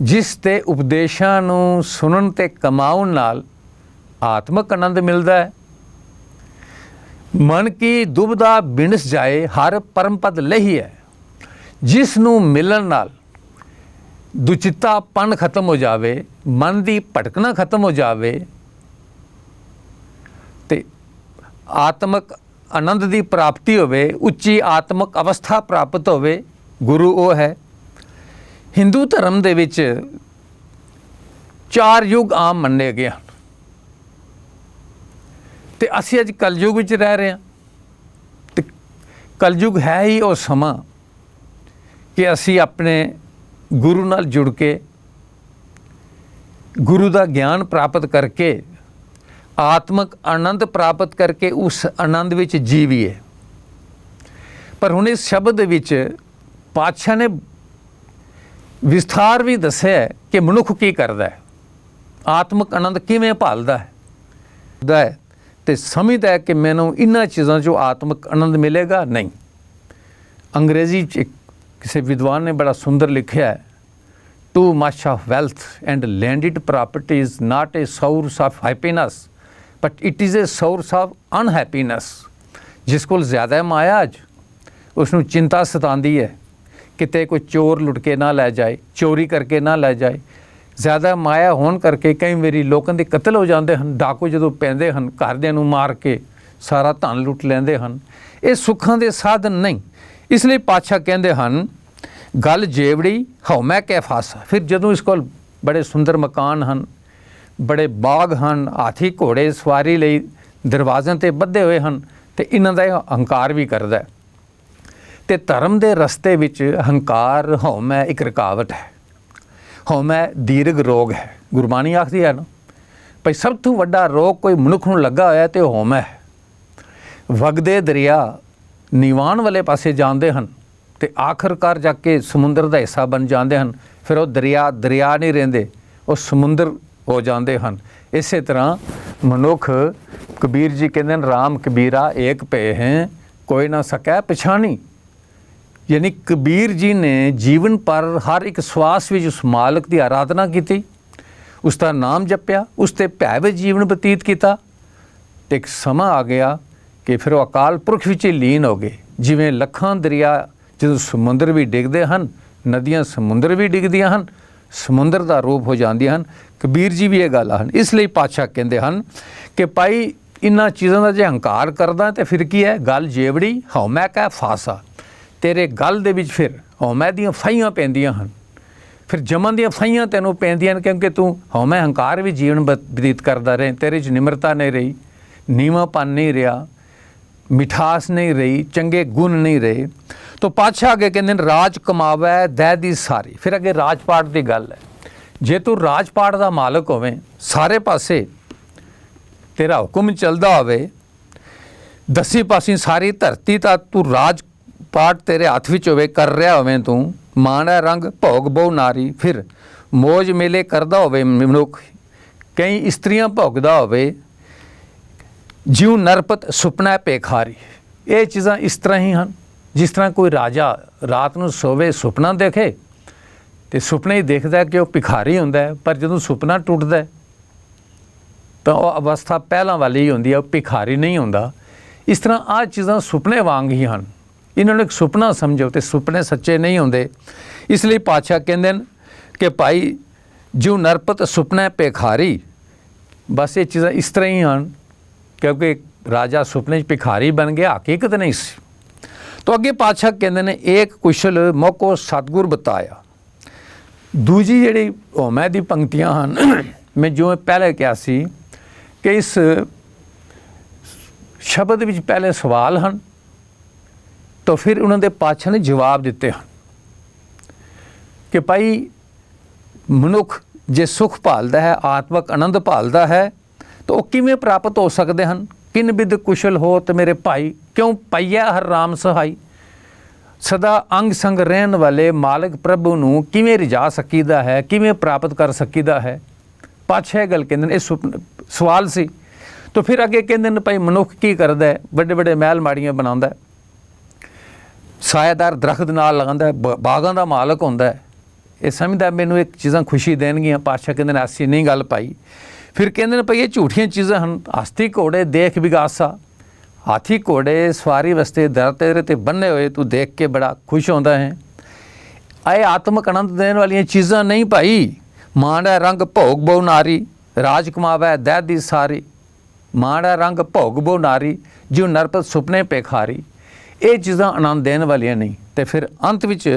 ਜਿਸ ਦੇ ਉਪਦੇਸ਼ਾਂ ਨੂੰ ਸੁਣਨ ਤੇ ਕਮਾਉਣ ਨਾਲ ਆਤਮਿਕ ਆਨੰਦ ਮਿਲਦਾ ਹੈ। ਮਨ ਕੀ ਦੁਬਦਾ ਬਿਨਸ ਜਾਏ, ਹਰ ਪਰਮ ਪਦ ਲਹੀਐ। ਜਿਸ ਨੂੰ ਮਿਲਣ ਨਾਲ ਦੁਚਿੱਤਾਪਣ ਖਤਮ ਹੋ ਜਾਵੇ, ਮਨ ਦੀ ਭਟਕਣਾ ਖਤਮ ਹੋ ਜਾਵੇ ਤੇ ਆਤਮਿਕ ਆਨੰਦ ਦੀ ਪ੍ਰਾਪਤੀ ਹੋਵੇ, ਉੱਚੀ ਆਤਮਿਕ ਅਵਸਥਾ ਪ੍ਰਾਪਤ ਹੋਵੇ, ਗੁਰੂ ਉਹ ਹੈ। ਹਿੰਦੂ ਧਰਮ ਦੇ ਵਿੱਚ 4 ਯੁੱਗ ਆਮ ਮੰਨੇ ਗਏ ਹਨ ਤੇ ਅਸੀਂ ਅੱਜ ਕਲਯੁਗ ਵਿੱਚ ਰਹਿ ਰਹੇ ਹਾਂ। ਤੇ ਕਲਯੁਗ ਹੈ ਹੀ ਉਹ ਸਮਾਂ ਕਿ ਅਸੀਂ ਆਪਣੇ ਗੁਰੂ ਨਾਲ ਜੁੜ ਕੇ, ਗੁਰੂ ਦਾ ਗਿਆਨ ਪ੍ਰਾਪਤ ਕਰਕੇ, ਆਤਮਿਕ ਆਨੰਦ ਪ੍ਰਾਪਤ ਕਰਕੇ ਉਸ ਆਨੰਦ ਵਿੱਚ ਜੀਵੀਏ। ਪਰ ਹੁਣ ਇਸ ਸ਼ਬਦ ਵਿੱਚ ਪਾਤਸ਼ਾਹ ਨੇ ਵਿਸਥਾਰ ਵੀ ਦੱਸਿਆ ਕਿ ਮਨੁੱਖ ਕੀ ਕਰਦਾ ਹੈ, ਆਤਮਿਕ ਆਨੰਦ ਕਿਵੇਂ ਭਾਲਦਾ ਹੈ ਤੇ ਸਮਝਦਾ ਹੈ ਕਿ ਮੈਨੂੰ ਇਹਨਾਂ ਚੀਜ਼ਾਂ 'ਚੋਂ ਆਤਮਿਕ ਆਨੰਦ ਮਿਲੇਗਾ ਨਹੀਂ। ਅੰਗਰੇਜ਼ੀ 'ਚ ਕਿਸੇ ਵਿਦਵਾਨ ਨੇ ਬੜਾ ਸੁੰਦਰ ਲਿਖਿਆ ਹੈ, too much of wealth and landed property is not a source of happiness but it is a source of unhappiness. ਜਿਸ ਕੋਲ ਜ਼ਿਆਦਾ ਮਾਇਆ ਅੱਜ, ਉਸ ਨੂੰ ਚਿੰਤਾ ਸਤਾਉਂਦੀ ਹੈ ਕਿਤੇ ਕੋਈ ਚੋਰ ਲੁੱਟ ਕੇ ਨਾ ਲੈ ਜਾਏ, ਚੋਰੀ ਕਰਕੇ ਨਾ ਲੈ ਜਾਏ। ਜ਼ਿਆਦਾ ਮਾਇਆ ਹੋਣ ਕਰਕੇ ਕਈ ਵਾਰੀ ਲੋਕਾਂ ਦੇ ਕਤਲ ਹੋ ਜਾਂਦੇ ਹਨ। ਡਾਕੂ ਜਦੋਂ ਪੈਂਦੇ ਹਨ, ਘਰਦਿਆਂ ਨੂੰ ਮਾਰ ਕੇ ਸਾਰਾ ਧਨ ਲੁੱਟ ਲੈਂਦੇ ਹਨ। ਇਹ ਸੁੱਖਾਂ ਦੇ ਸਾਧਨ ਨਹੀਂ। ਇਸ ਲਈ ਪਾਤਸ਼ਾਹ ਕਹਿੰਦੇ ਹਨ, ਗੱਲ ਜੇਵੜੀ ਹਉਮੈ ਕੈ ਫਾਸਾ। ਫਿਰ ਜਦੋਂ ਇਸ ਕੋਲ ਬੜੇ ਸੁੰਦਰ ਮਕਾਨ ਹਨ, ਬੜੇ ਬਾਗ ਹਨ, ਹਾਥੀ ਘੋੜੇ ਸਵਾਰੀ ਲਈ ਦਰਵਾਜ਼ਿਆਂ 'ਤੇ ਬੱਧੇ ਹੋਏ ਹਨ, ਤੇ ਇਹਨਾਂ ਦਾ ਹੰਕਾਰ ਵੀ ਕਰਦਾ ਹੈ। ਤੇ ਧਰਮ ਦੇ ਰਸਤੇ ਵਿੱਚ ਹੰਕਾਰ, ਹਉਮੈ ਇੱਕ ਰੁਕਾਵਟ ਹੈ। ਹਉਮੈ ਦੀਰਘ ਰੋਗ ਹੈ। ਗੁਰਬਾਣੀ ਆਖਦੀ ਹੈ ਨਾ ਭਾਈ, ਸਭ ਤੋਂ ਵੱਡਾ ਰੋਗ ਕੋਈ ਮਨੁੱਖ ਨੂੰ ਲੱਗਾ ਹੋਇਆ ਤੇ ਹਉਮੈ ਹੈ। ਵਗਦੇ ਦਰਿਆ ਨਿਵਾਨ ਵਾਲੇ ਪਾਸੇ ਜਾਂਦੇ ਹਨ ਤੇ ਆਖਰਕਾਰ ਜਾ ਕੇ ਸਮੁੰਦਰ ਦਾ ਹਿੱਸਾ ਬਣ ਜਾਂਦੇ ਹਨ। ਫਿਰ ਉਹ ਦਰਿਆ ਨਹੀਂ ਰਹਿੰਦੇ, ਉਹ ਸਮੁੰਦਰ ਹੋ ਜਾਂਦੇ ਹਨ। ਇਸੇ ਤਰ੍ਹਾਂ ਮਨੁੱਖ, ਕਬੀਰ ਜੀ ਕਹਿੰਦੇ ਨੇ, ਰਾਮ ਕਬੀਰਾ ਏਕ ਭਏ ਹੈ, ਕੋਈ ਨਾ ਸਕੈ ਪਛਾਣੀ। ਯਾਨੀ ਕਬੀਰ ਜੀ ਨੇ ਜੀਵਨ ਪਰ ਹਰ ਇੱਕ ਸਵਾਸ ਵਿੱਚ ਉਸ ਮਾਲਕ ਦੀ ਆਰਾਧਨਾ ਕੀਤੀ, ਉਸ ਦਾ ਨਾਮ ਜਪਿਆ, ਉਸ ਤੇ ਭੈ ਵਿੱਚ ਜੀਵਨ ਬਤੀਤ ਕੀਤਾ। ਤੇ ਇੱਕ ਸਮਾਂ ਆ ਗਿਆ ਕਿ ਫਿਰ ਉਹ ਅਕਾਲ ਪੁਰਖ ਵਿੱਚ ਹੀ ਲੀਨ ਹੋ ਗਏ। ਜਿਵੇਂ ਲੱਖਾਂ ਦਰਿਆ ਜਦੋਂ ਸਮੁੰਦਰ ਵੀ ਡਿੱਗਦੇ ਹਨ, ਨਦੀਆਂ ਸਮੁੰਦਰ ਵੀ ਡਿੱਗਦੀਆਂ ਹਨ, ਸਮੁੰਦਰ ਦਾ ਰੂਪ ਹੋ ਜਾਂਦੀਆਂ ਹਨ। ਕਬੀਰ ਜੀ ਵੀ ਇਹ ਗੱਲ ਹਨ। ਇਸ ਲਈ ਪਾਤਸ਼ਾਹ ਕਹਿੰਦੇ ਹਨ ਕਿ ਭਾਈ इन्हां चीज़ों का जे हंकार करदा तो फिर की है, गल जेवड़ी हौमै कै फासा, तेरे गल दे विच फिर हौमै दियां फाइयां पैंदियां हन, फिर जमन दियां फाइयां तैनूं पैंदियां, क्योंकि तू हौमै हंकार भी जीवन बतीत करदा रहे, तेरे च निमरता नहीं रही, नीवापन नहीं रहा, मिठास नहीं रही, चंगे गुण नहीं रहे। तो पातशाह अगे कहते हैं राज कमावै दै दी सारी। फिर अगे राजपाट की गल है, जे तू राजपाट का मालक होवे, सारे पासे तेरा हुक्म चलदा होवे, दसी पासी सारी धरती ता तू राजपाट तेरे हथ विच होवे, कर रहा होवे, तू माणा रंग भोग बहु नारी, फिर मौज मेले करदा होवे मनुख, कई इस्त्रियां भोगदा होवे, जिਉਂ नरपत सुपना पेखारी। ये चीज़ां इस तरह ही हैं, जिस तरह कोई राजा रात ਨੂੰ सोवे सुपना देखे तो सुपने ही देखता है कि वह भिखारी होंदा है, पर जदों सुपना टुटदा है तो वह अवस्था पहलां वाली ही होंदी है, वह भिखारी नहीं होंदा। इस तरह आ चीज़ां सुपने वांग ही हैं, इन्होंने एक सुपना समझो तो सुपने सच्चे नहीं होंदे। इसलिए पातशाह कहंदे न कि भाई जिਉਂ नरपत सुपना पेखारी, बस ये चीज़ां इस तरह ही हैं, क्योंकि राजा सुपने भिखारी बन गया, हकीकत नहीं सी। तो अगे पातशाह कहते हैं एक कुशल मौको सतगुर बताया। दूजी जी हौमै दी पंक्तियां हैं, मैं जो पहले कहा सी कि इस शब्द विच पहले सवाल हैं, तो फिर उन्होंने पातशाह ने जवाब दिते हैं कि भाई मनुख जे सुख भालदा है, आत्मक आनंद भालदा है, तो किवें प्राप्त हो सकते हैं। किन बिद कुशल हो तो मेरे भाई, क्यों पाइया हर राम सहाई। सदा अंग संग रहन वाले मालिक प्रभु नूं किवें रिझा सकीदा है, किवें प्राप्त कर सकीदा है। पातशाह गल कहंदे ने, इह सवाल सी। तो फिर अगे कहंदे ने भाई मनुख की करदा है, बड़े बड़े महल माड़ियां बनाउंदा है, सायादार दरख्त नाल लगांदा है, बागां दा मालक हुंदा है, ये समझदा मैनूं एक चीज़ां खुशी देणगियां। पातशाह कहंदे ने ऐसी नहीं गल पाई। फिर कहते हैं भाई ये झूठियां चीज़ां हैं, हस्ती घोड़े देख विगासा, हाथी घोड़े सवारी वास्ते दर तेरे ते बन्ने हुए तू देख के बड़ा खुश होंदा है। आए आत्मक आनंद देने वाली चीज़ां नहीं भाई। माड़ा रंग भोग बहु नारी, राज कमावै दै दी सारी। माड़ा रंग भोग बहु नारी, जिਉਂ नरपत सुपने पेखारी। ये चीज़ां आनंद देने वालियां नहीं। तो फिर अंत विच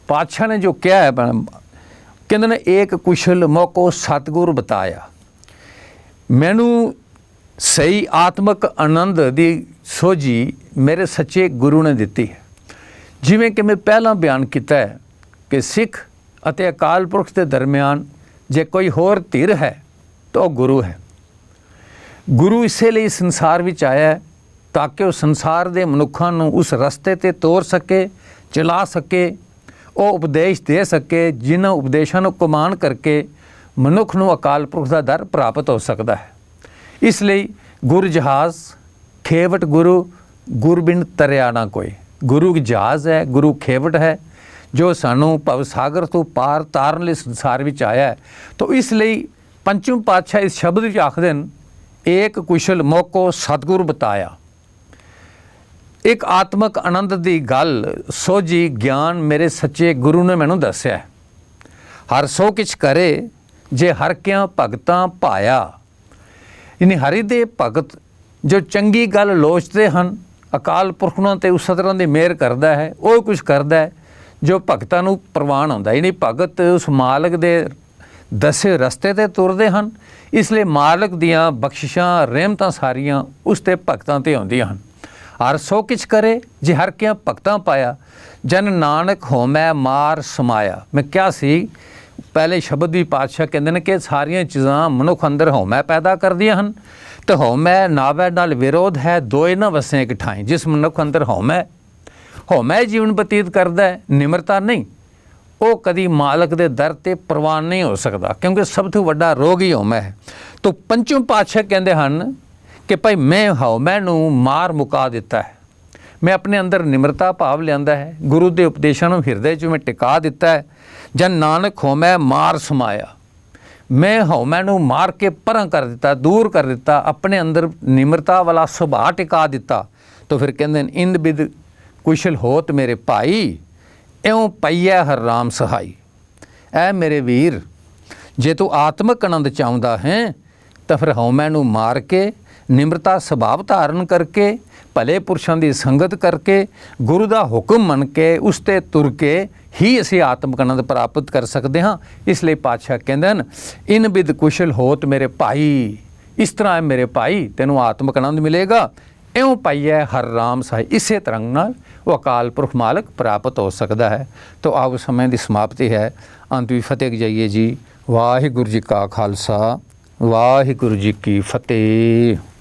पातशाह ने जो कहा है, कहते ने एक कुशल मौको सतगुर बताया। मैनू सही आत्मक आनंद की सोझी मेरे सच्चे गुरु ने दिती है। जिवें कि मैं पहला बयान किया है कि सिख अते अकाल पुरख के दरम्यान जे कोई होर धिर है तो गुरु है। गुरु इसे लिए संसार विच आया है ताकि वह संसार के मनुखों नूं उस रस्ते ते तोर सके, चला सके, वो उपदेश दे सके, जिन्हां उपदेशों को कमान करके मनुख नूं अकाल पुरख का दर प्राप्त हो सकता है। इसलिए गुर जहाज़ खेवट गुरु, गुरबिन तरिया ना कोई। गुरु जहाज़ है, गुरु खेवट है, जो सानू भवसागर तो पार तारन लई संसार विच आया है। तो इसलिए पंचम पातशाह इस शब्द विच आखदे न, एक कुशल मौको सतगुर बताया। एक आत्मक आनंद की गल सोझी ज्ञान मेरे सच्चे गुरु ने मैनू दस्या है। हर सो किछ करे जे हर क्या भगतां पाया। यानी हरि दे भगत जो चंगी गल लोचते हैं, अकाल पुरख उन्हां ते उस तरह की मेहर करता है, वो कुछ करता है जो भगतां नूं प्रवान होंदा। यानी भगत उस मालक दे दसे रस्ते ते तुरदे हैं, इसलिए मालक दियां बख्शिशां रहमतां सारियां उस ते भगतां ते आउंदियां हन। हर सो किछ करे जे हर क्या भगतां पाया, जन नानक होमै मार समाया। मैं क्या सी पहले शब्द भी पातशाह कहते हैं कि सारिया चीज़ां मनुख अंदर हौमै पैदा करदियां हैं, तो हौमै नावै नाल विरोध है, दोए ना वसें एक ठाई। जिस मनुख अंदर हौमै जीवन बतीत करता है, निमरता नहीं, वो कभी मालक के दर ते प्रवान नहीं हो सकता, क्योंकि सब तो वड्डा रोग ही हौमै है। तो पंचम पातशाह कहते हैं कि भाई मैं हौमै नूं मार मुका दिता है, मैं अपने अंदर निमरता भाव लिया है, गुरु के उपदेशों नूं हिरदे च मैं टिका दिता है। जन नानक हौमै मार समाया, मैं हौमै नूं मार के परां कर दिता, दूर कर दिता, अपने अंदर निमरता वाला सुभाव टिका दिता। तो फिर कहते हैं इंद बिद कुशल होत मेरे भाई, इउं पईया हर राम सहाई। ऐ मेरे वीर, जे तू आत्मक आनंद चाहुंदा है तो फिर हौमै नूं मार के ਨਿਮਰਤਾ ਸੁਭਾਵ ਧਾਰਨ ਕਰਕੇ, ਭਲੇ ਪੁਰਸ਼ਾਂ ਦੀ ਸੰਗਤ ਕਰਕੇ, ਗੁਰੂ ਦਾ ਹੁਕਮ ਮੰਨ ਕੇ ਉਸ ਤੇ ਤੁਰ ਕੇ ਹੀ ਅਸੀਂ ਆਤਮਿਕ ਆਨੰਦ ਪ੍ਰਾਪਤ ਕਰ ਸਕਦੇ ਹਾਂ। ਇਸ ਲਈ ਪਾਤਸ਼ਾਹ ਕਹਿੰਦੇ ਹਨ, ਇਨ ਬਿਦ ਕੁਸ਼ਲ ਹੋਤ ਮੇਰੇ ਭਾਈ, ਇਸ ਤਰ੍ਹਾਂ ਹੈ ਮੇਰੇ ਭਾਈ ਤੈਨੂੰ ਆਤਮਿਕ ਆਨੰਦ ਮਿਲੇਗਾ। ਇਉਂ ਪਾਈਐ ਹਰ ਰਾਮ ਸਹਾਈ, ਇਸੇ ਤਰ੍ਹਾਂ ਨਾਲ ਉਹ ਅਕਾਲ ਪੁਰਖ ਮਾਲਕ ਪ੍ਰਾਪਤ ਹੋ ਸਕਦਾ ਹੈ। ਤੋ ਆਓ ਸਮੇਂ ਦੀ ਸਮਾਪਤੀ ਹੈ, ਅੰਤ ਵੀ ਫਤਿਹ ਜਾਈਏ ਜੀ। ਵਾਹਿਗੁਰੂ ਜੀ ਕਾ ਖਾਲਸਾ, ਵਾਹਿਗੁਰੂ ਜੀ ਕੀ ਫਤਿਹ।